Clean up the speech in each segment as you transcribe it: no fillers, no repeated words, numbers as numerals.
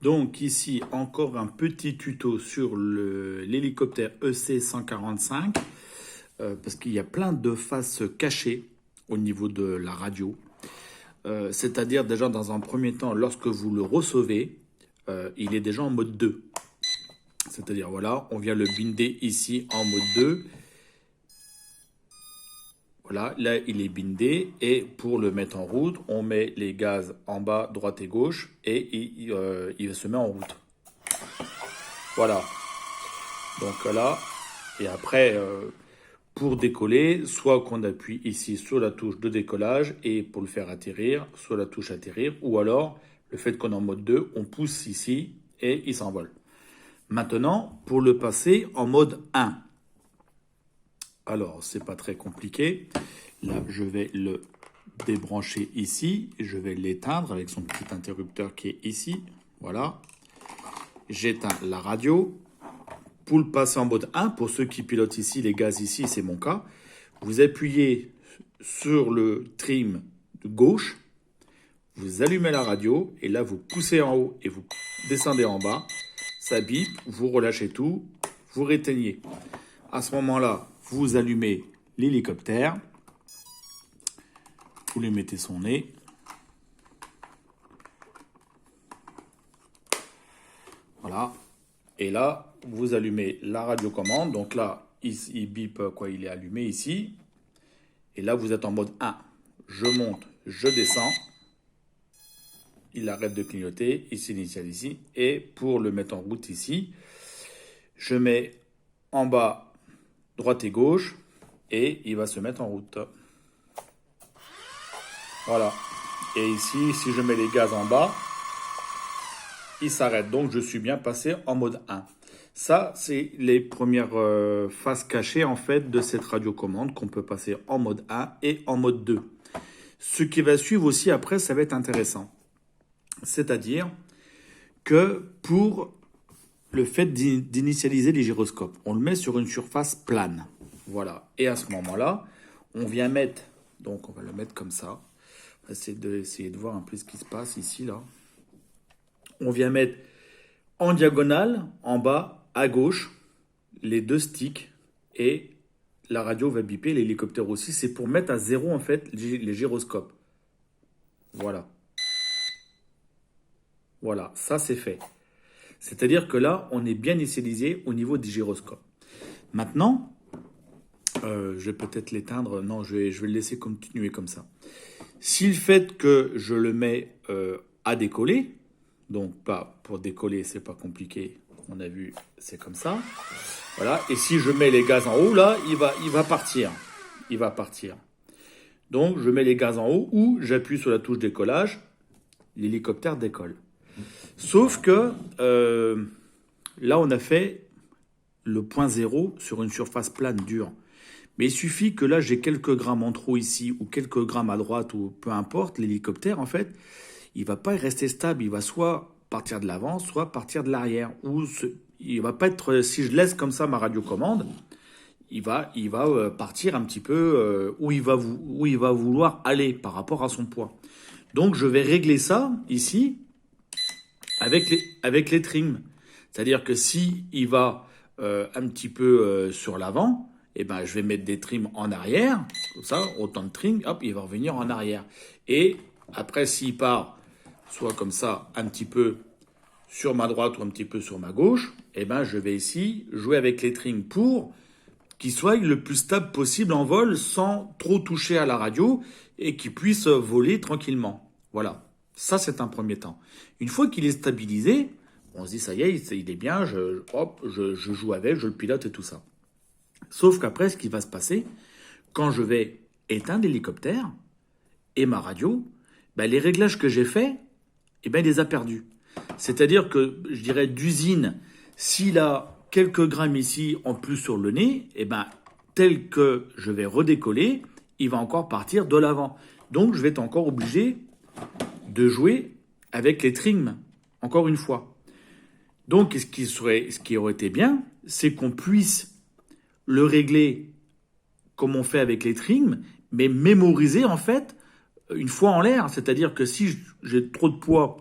Donc ici, encore un petit tuto sur l'hélicoptère EC-145, parce qu'il y a plein de faces cachées au niveau de la radio. C'est-à-dire déjà dans un premier temps, lorsque vous le recevez, il est déjà en mode 2. C'est-à-dire voilà, on vient le binder ici en mode 2. Voilà, là il est bindé et pour le mettre en route, on met les gaz en bas, droite et gauche et il se met en route. Voilà, donc là, et après pour décoller, soit qu'on appuie ici sur la touche de décollage et pour le faire atterrir, soit la touche atterrir, ou alors le fait qu'on est en mode 2, on pousse ici et il s'envole. Maintenant, pour le passer en mode 1. Alors, c'est pas très compliqué. Là, je vais le débrancher ici. Je vais l'éteindre avec son petit interrupteur qui est ici. Voilà. J'éteins la radio. Pour le passer en mode 1, pour ceux qui pilotent ici, les gaz ici, c'est mon cas. Vous appuyez sur le trim de gauche. Vous allumez la radio. Et là, vous poussez en haut et vous descendez en bas. Ça bip. Vous relâchez tout. Vous réteignez. À ce moment-là, vous allumez l'hélicoptère. Vous lui mettez son nez. Voilà. Et là, vous allumez la radiocommande. Donc là, il bip quoi, il est allumé ici. Et là, vous êtes en mode 1. Je monte, je descends. Il arrête de clignoter. Il s'initialise ici. Et pour le mettre en route ici, je mets en bas droite et gauche. Et il va se mettre en route. Voilà. Et ici, si je mets les gaz en bas, il s'arrête. Donc, je suis bien passé en mode 1. Ça, c'est les premières phases cachées, en fait, de cette radiocommande qu'on peut passer en mode 1 et en mode 2. Ce qui va suivre aussi après, ça va être intéressant. C'est-à-dire que pour le fait d'initialiser les gyroscopes, on le met sur une surface plane. Voilà. Et à ce moment-là, on vient mettre, donc on va le mettre comme ça. On va essayer de voir un peu ce qui se passe ici, là. On vient mettre en diagonale, en bas, à gauche, les deux sticks et la radio va biper, l'hélicoptère aussi. C'est pour mettre à zéro, en fait, les gyroscopes. Voilà. Voilà, ça c'est fait. C'est-à-dire que là, on est bien initialisé au niveau des gyroscopes. Maintenant, je vais peut-être l'éteindre. Non, je vais le laisser continuer comme ça. Si le fait que je le mets à décoller, donc pas pour décoller, c'est pas compliqué. On a vu, c'est comme ça. Voilà. Et si je mets les gaz en haut, là, il va partir. Il va partir. Donc, je mets les gaz en haut ou j'appuie sur la touche décollage. L'hélicoptère décolle. Sauf que là, on a fait le point zéro sur une surface plane dure. Mais il suffit que là, j'ai quelques grammes en trop ici ou quelques grammes à droite ou peu importe, l'hélicoptère, en fait, il va pas rester stable. Il va soit partir de l'avant, soit partir de l'arrière. Il va pas être, si je laisse comme ça ma radiocommande, il va partir un petit peu où il va vouloir aller par rapport à son poids. Donc, je vais régler ça ici avec les trims. C'est-à-dire que si il va un petit peu sur l'avant, eh ben, je vais mettre des trims en arrière. Comme ça, autant de trims, hop, il va revenir en arrière. Et après, s'il part soit comme ça, un petit peu sur ma droite ou un petit peu sur ma gauche, eh ben, je vais ici jouer avec les trims pour qu'il soit le plus stable possible en vol sans trop toucher à la radio et qu'il puisse voler tranquillement. Voilà. Ça, c'est un premier temps. Une fois qu'il est stabilisé, on se dit, ça y est, il est bien, je joue avec, je le pilote et tout ça. Sauf qu'après, ce qui va se passer, quand je vais éteindre l'hélicoptère et ma radio, ben, les réglages que j'ai faits, eh ben, il les a perdus. C'est-à-dire que, je dirais, d'usine, s'il a quelques grammes ici en plus sur le nez, eh ben, tel que je vais redécoller, il va encore partir de l'avant. Donc, je vais être encore obligé de jouer avec les trims, encore une fois. Donc, ce qui aurait été bien, c'est qu'on puisse le régler comme on fait avec les trims, mais mémoriser, en fait, une fois en l'air. C'est-à-dire que si j'ai trop de poids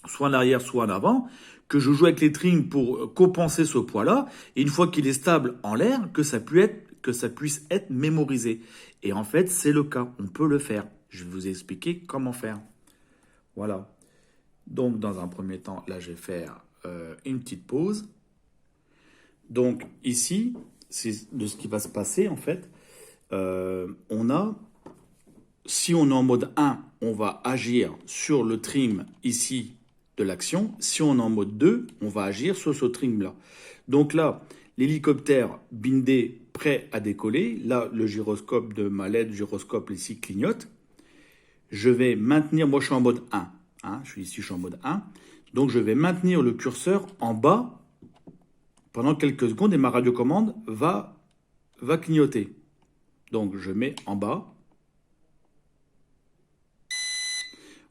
soit en arrière, soit en avant, que je joue avec les trims pour compenser ce poids-là, et une fois qu'il est stable en l'air, que ça puisse être mémorisé. Et en fait, c'est le cas, on peut le faire. Je vais vous expliquer comment faire. Voilà. Donc, dans un premier temps, là, je vais faire une petite pause. Donc, ici, c'est de ce qui va se passer, en fait. Si on est en mode 1, on va agir sur le trim ici de l'action. Si on est en mode 2, on va agir sur ce trim-là. Donc là, l'hélicoptère bindé prêt à décoller. Là, le gyroscope de ma LED, gyroscope ici clignote. Je vais maintenir, moi je suis en mode 1. Je suis en mode 1. Donc je vais maintenir le curseur en bas pendant quelques secondes et ma radiocommande va clignoter. Donc je mets en bas.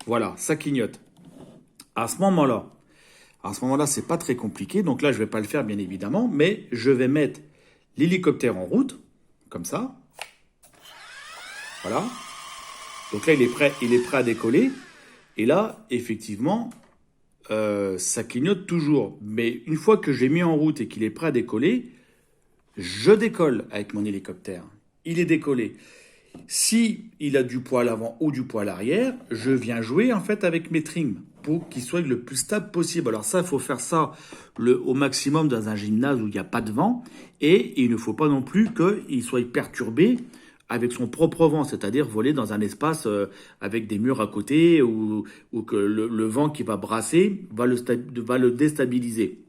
Voilà, ça clignote. À ce moment-là, c'est pas très compliqué. Donc là, je vais pas le faire, bien évidemment, mais je vais mettre l'hélicoptère en route, comme ça. Voilà. Donc là, il est prêt à décoller. Et là, effectivement, ça clignote toujours. Mais une fois que j'ai mis en route et qu'il est prêt à décoller, je décolle avec mon hélicoptère. Il est décollé. Si il a du poids à l'avant ou du poids à l'arrière, je viens jouer en fait avec mes trims pour qu'il soit le plus stable possible. Alors ça, il faut faire ça au maximum dans un gymnase où il n'y a pas de vent et il ne faut pas non plus qu'il soit perturbé avec son propre vent, c'est-à-dire voler dans un espace avec des murs à côté ou que le vent qui va brasser va le déstabiliser.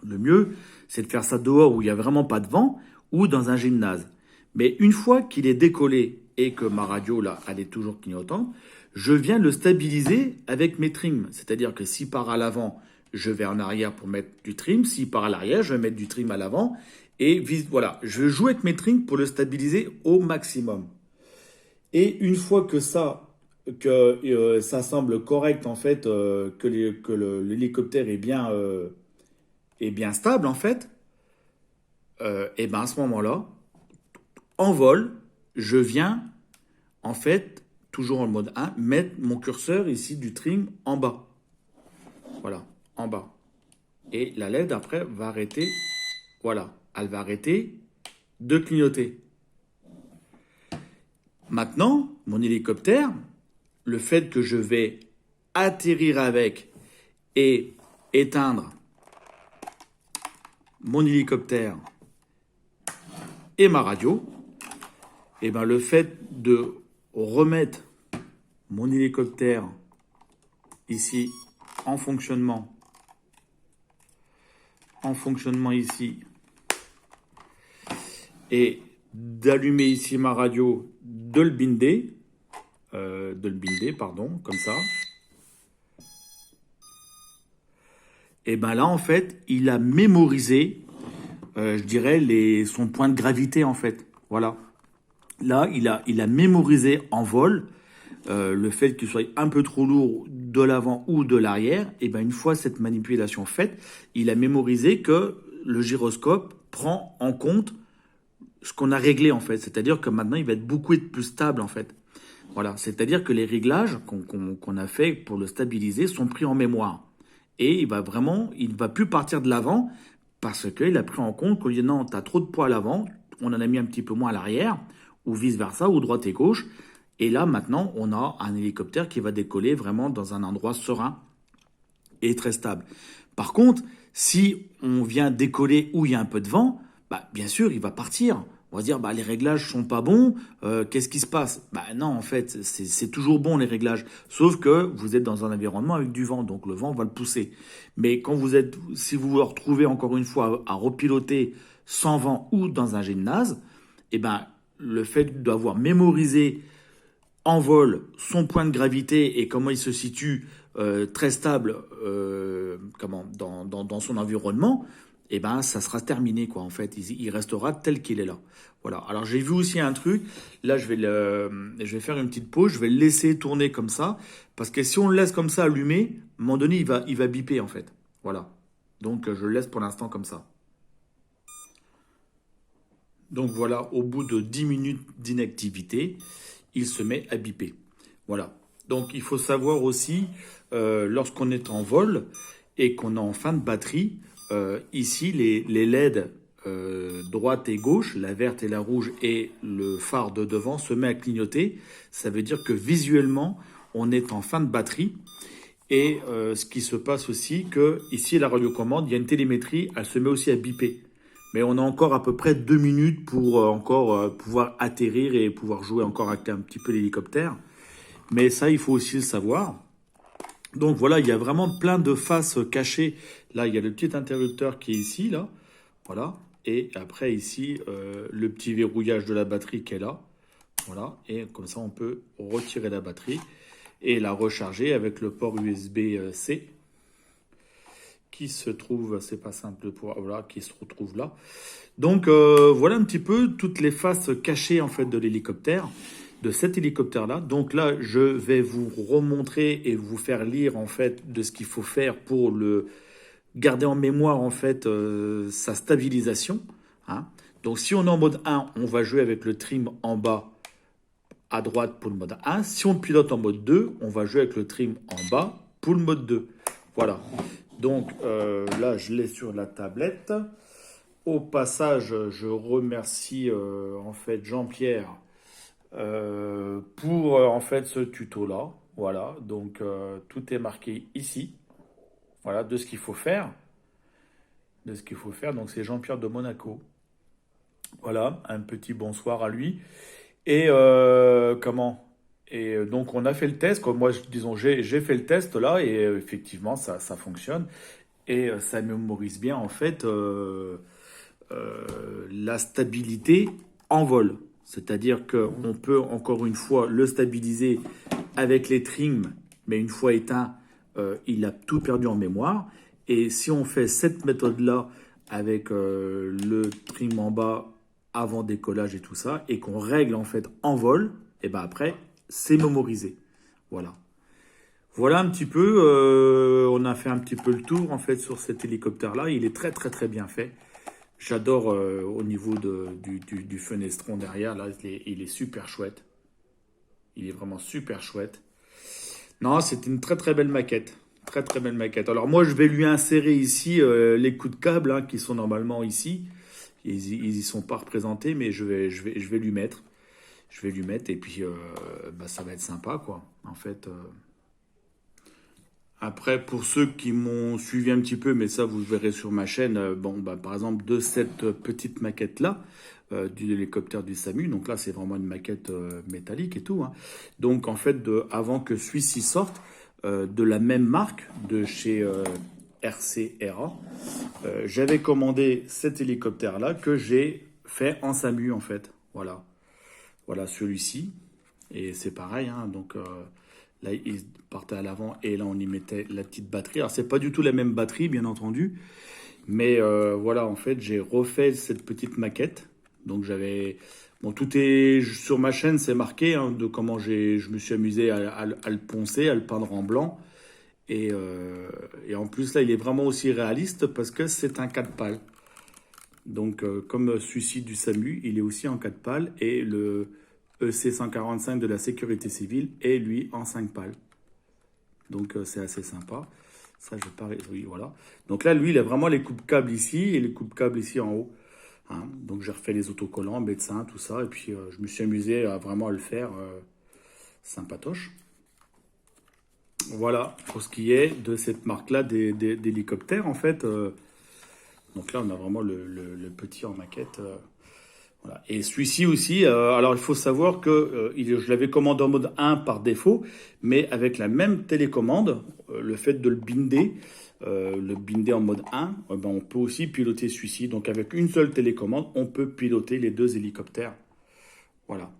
Le mieux, c'est de faire ça dehors où il n'y a vraiment pas de vent ou dans un gymnase. Mais une fois qu'il est décollé et que ma radio, là, elle est toujours clignotante, je viens le stabiliser avec mes trims. C'est-à-dire que s'il part à l'avant, je vais en arrière pour mettre du trim. S'il part à l'arrière, je vais mettre du trim à l'avant. Et voilà, je joue avec mes trims pour le stabiliser au maximum. Et une fois que ça semble correct, en fait, que l'hélicoptère est bien stable, en fait, et ben à ce moment-là, en vol, je viens, en fait, toujours en mode 1, mettre mon curseur ici du trim en bas. Voilà, en bas. Et la LED, après, va arrêter, voilà, elle va arrêter de clignoter. Maintenant, mon hélicoptère, le fait que je vais atterrir avec et éteindre mon hélicoptère et ma radio, et ben le fait de remettre mon hélicoptère ici en fonctionnement ici, et d'allumer ici ma radio, de le binder, comme ça. Et ben là, en fait, il a mémorisé, je dirais, son point de gravité, en fait. Voilà. Là, il a mémorisé en vol le fait qu'il soit un peu trop lourd de l'avant ou de l'arrière. Et ben une fois cette manipulation faite, il a mémorisé que le gyroscope prend en compte ce qu'on a réglé en fait. C'est-à-dire que maintenant, il va être beaucoup plus stable en fait. Voilà, c'est-à-dire que les réglages qu'on a fait pour le stabiliser sont pris en mémoire. Et il ne va plus partir de l'avant parce qu'il a pris en compte qu'il dit non, tu as trop de poids à l'avant, on en a mis un petit peu moins à l'arrière, ou vice-versa, ou droite et gauche. Et là, maintenant, on a un hélicoptère qui va décoller vraiment dans un endroit serein et très stable. Par contre, si on vient décoller où il y a un peu de vent, bah, bien sûr, il va partir. On va se dire, bah, les réglages sont pas bons, qu'est-ce qui se passe? Bah, non, en fait, c'est toujours bon les réglages. Sauf que vous êtes dans un environnement avec du vent, donc le vent va le pousser. Mais si vous vous retrouvez encore une fois à repiloter sans vent ou dans un gymnase, eh ben, le fait d'avoir mémorisé en vol son point de gravité et comment il se situe très stable dans son environnement, et ben ça sera terminé quoi en fait. Il restera tel qu'il est là. Voilà. Alors j'ai vu aussi un truc. Là je vais faire une petite pause. Je vais le laisser tourner comme ça parce que si on le laisse comme ça allumé, à un moment donné il va biper en fait. Voilà. Donc je le laisse pour l'instant comme ça. Donc voilà, au bout de 10 minutes d'inactivité, il se met à biper. Voilà. Donc il faut savoir aussi, lorsqu'on est en vol et qu'on est en fin de batterie, ici les LED droite et gauche, la verte et la rouge et le phare de devant se met à clignoter. Ça veut dire que visuellement, on est en fin de batterie. Et ce qui se passe aussi, que ici la radiocommande, il y a une télémétrie, elle se met aussi à biper. Mais on a encore à peu près 2 minutes pour encore pouvoir atterrir et pouvoir jouer encore avec un petit peu l'hélicoptère. Mais ça, il faut aussi le savoir. Donc voilà, il y a vraiment plein de faces cachées. Là, il y a le petit interrupteur qui est ici, là. Voilà. Et après, ici, le petit verrouillage de la batterie qui est là. Voilà. Et comme ça, on peut retirer la batterie et la recharger avec le port USB-C qui se trouve, c'est pas simple pour, voilà, qui se retrouve là. Donc voilà un petit peu toutes les faces cachées en fait de l'hélicoptère, de cet hélicoptère-là. Donc là, je vais vous remontrer et vous faire lire en fait de ce qu'il faut faire pour le garder en mémoire en fait sa stabilisation. Hein. Donc si on est en mode 1, on va jouer avec le trim en bas à droite pour le mode 1. Si on pilote en mode 2, on va jouer avec le trim en bas pour le mode 2. Voilà. Donc là, je l'ai sur la tablette. Au passage, je remercie en fait Jean-Pierre pour en fait ce tuto-là. Voilà. Donc tout est marqué ici. Voilà, de ce qu'il faut faire. De ce qu'il faut faire. Donc c'est Jean-Pierre de Monaco. Voilà, un petit bonsoir à lui. Et comment? Et donc on a fait le test, quoi. Moi, disons, j'ai fait le test là et effectivement ça fonctionne et ça mémorise bien en fait la stabilité en vol. C'est-à-dire qu'on peut encore une fois le stabiliser avec les trims, mais une fois éteint, il a tout perdu en mémoire. Et si on fait cette méthode-là avec le trim en bas avant décollage et tout ça, et qu'on règle en fait en vol, et ben après, c'est mémorisé. Voilà. Voilà un petit peu, on a fait un petit peu le tour en fait sur cet hélicoptère-là. Il est très très très bien fait. J'adore au niveau du fenestron derrière, là, il est super chouette. Il est vraiment super chouette. Non, c'est une très très belle maquette. Très très belle maquette. Alors moi, je vais lui insérer ici les coups de câble hein, qui sont normalement ici. Ils y sont pas représentés, mais je vais lui mettre. Je vais lui mettre et puis bah, ça va être sympa quoi. En fait. Après, pour ceux qui m'ont suivi un petit peu, mais ça vous verrez sur ma chaîne, bon, bah, par exemple de cette petite maquette là, du hélicoptère du SAMU. Donc là, c'est vraiment une maquette métallique et tout. Hein. Donc en fait, avant que celui-ci sorte, de la même marque de chez RCRA, j'avais commandé cet hélicoptère là que j'ai fait en SAMU en fait. Voilà, voilà celui-ci. Et c'est pareil, hein, donc. Là, il partait à l'avant et là, on y mettait la petite batterie. Alors, c'est pas du tout la même batterie, bien entendu. Mais voilà, en fait, j'ai refait cette petite maquette. Donc, j'avais... Bon, tout est sur ma chaîne, c'est marqué hein, de comment je me suis amusé à le poncer, à le peindre en blanc. Et en plus, là, il est vraiment aussi réaliste parce que c'est un 4 pales. Donc, comme celui-ci du SAMU, il est aussi en 4 pales. Et le EC145 de la sécurité civile est lui en 5 pales. Donc c'est assez sympa. Ça, je parie. Oui, voilà. Donc là, lui, il a vraiment les coupes-câbles ici et les coupes-câbles ici en haut. Hein. Donc j'ai refait les autocollants, médecins, tout ça. Et puis je me suis amusé à vraiment le faire sympatoche. Voilà pour ce qui est de cette marque-là d'hélicoptères en fait. Donc là, on a vraiment le petit en maquette. Voilà. Et celui-ci aussi, alors il faut savoir que je l'avais commandé en mode 1 par défaut, mais avec la même télécommande, le fait de le binder en mode 1, ben, on peut aussi piloter celui-ci. Donc avec une seule télécommande, on peut piloter les deux hélicoptères. Voilà.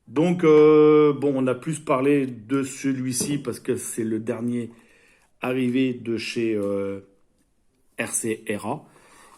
Donc bon, on a plus parlé de celui-ci parce que c'est le dernier arrivé de chez RCRA.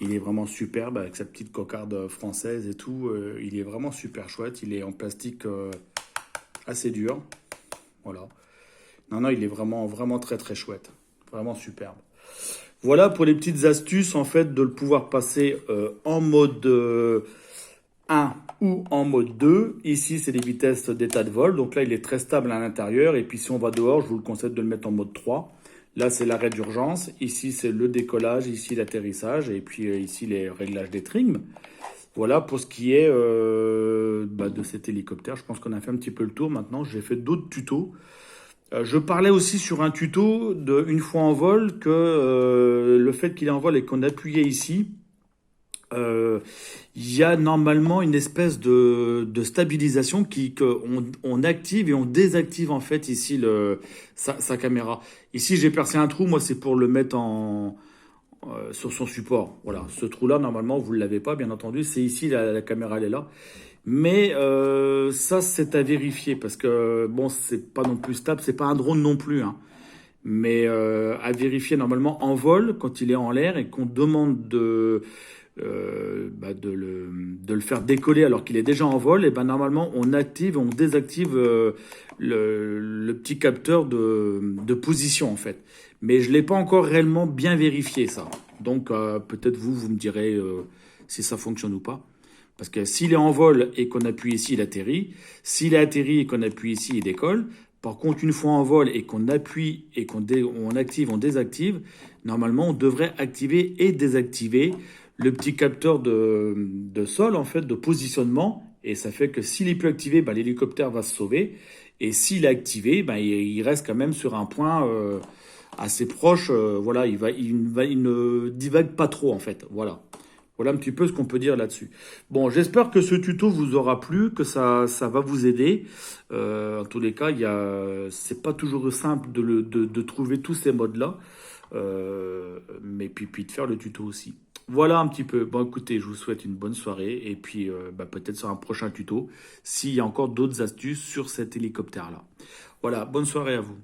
Il est vraiment superbe avec sa petite cocarde française et tout. Il est vraiment super chouette. Il est en plastique assez dur. Voilà. Non, il est vraiment, vraiment très, très chouette. Vraiment superbe. Voilà pour les petites astuces, en fait, de le pouvoir passer en mode 1 ou en mode 2. Ici, c'est les vitesses d'état de vol. Donc là, il est très stable à l'intérieur. Et puis si on va dehors, je vous le conseille de le mettre en mode 3. Là, c'est l'arrêt d'urgence. Ici, c'est le décollage. Ici, l'atterrissage. Et puis ici, les réglages des trims. Voilà pour ce qui est de cet hélicoptère. Je pense qu'on a fait un petit peu le tour maintenant. J'ai fait d'autres tutos. Je parlais aussi sur un tuto de une fois en vol que le fait qu'il est en vol et qu'on appuyait ici, euh, il y a normalement une espèce de stabilisation on active et on désactive en fait ici sa caméra. Ici j'ai percé un trou, moi c'est pour le mettre sur son support. Voilà, ce trou-là normalement vous ne l'avez pas bien entendu, c'est ici la caméra elle est là. Mais ça c'est à vérifier parce que bon c'est pas non plus stable, c'est pas un drone non plus, hein. Mais à vérifier normalement en vol quand il est en l'air et qu'on demande de le faire décoller alors qu'il est déjà en vol, et ben normalement on active, on désactive le petit capteur de position en fait. Mais je l'ai pas encore réellement bien vérifié ça. Donc peut-être vous me direz si ça fonctionne ou pas. Parce que s'il est en vol et qu'on appuie ici, il atterrit. S'il est atterri et qu'on appuie ici, il décolle. Par contre, une fois en vol et qu'on appuie et on active, on désactive, normalement, on devrait activer et désactiver le petit capteur de sol, en fait, de positionnement. Et ça fait que s'il est plus activé, bah, l'hélicoptère va se sauver. Et s'il est activé, bah, il reste quand même sur un point assez proche. Voilà, il ne divague pas trop, en fait. Voilà. Voilà un petit peu ce qu'on peut dire là-dessus. Bon, j'espère que ce tuto vous aura plu, que ça va vous aider. En tous les cas, c'est pas toujours simple de trouver tous ces modes-là, mais puis de faire le tuto aussi. Voilà un petit peu. Bon, écoutez, je vous souhaite une bonne soirée et puis peut-être sur un prochain tuto, s'il y a encore d'autres astuces sur cet hélicoptère-là. Voilà, bonne soirée à vous.